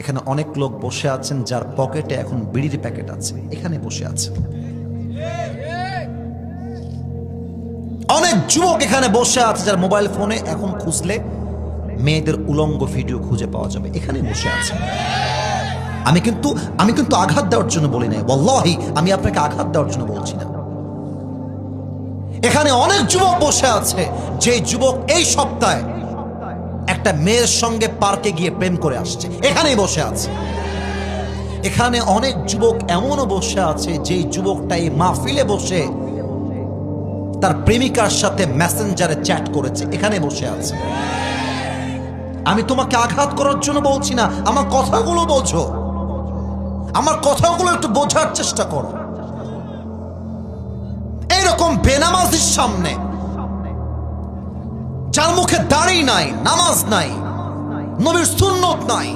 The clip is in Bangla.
এখানে অনেক লোক বসে আছেন যার পকেটে এখন বিড়ির প্যাকেট আছে, এখানে বসে আছে। অনেক যুবক এখানে বসে আছে যার মোবাইল ফোনে এখন খুঁজলে মেয়েদের উলঙ্গ ভিডিও খুঁজে পাওয়া যাবে, এখানে বসে আছে। আমি কিন্তু আঘাত দেওয়ার জন্য বলি নাই, ওয়াল্লাহি আমি আপনাকে আঘাত দেওয়ার জন্য বলছি না। এখানে অনেক যুবক বসে আছে যে যুবক এই সপ্তাহে একটা মেয়ের সঙ্গে পার্কে গিয়ে প্রেম করে আসছে, এখানেই বসে আছে। এখানে অনেক যুবক এমনও বসে আছে যে যুবকটা এই মাহফিলে বসে তার প্রেমিকার সাথে মেসেঞ্জারে চ্যাট করেছে, এখানে বসে আছে। আমি তোমাকে আঘাত করার জন্য বলছি না, আমার কথাগুলো বোঝো, আমার কথাগুলো একটু বোঝার চেষ্টা করো। এইরকম বেনামাজির সামনে, যার মুখে দাড়ি নাই, নামাজ নাই, নবীর সুন্নত নাই,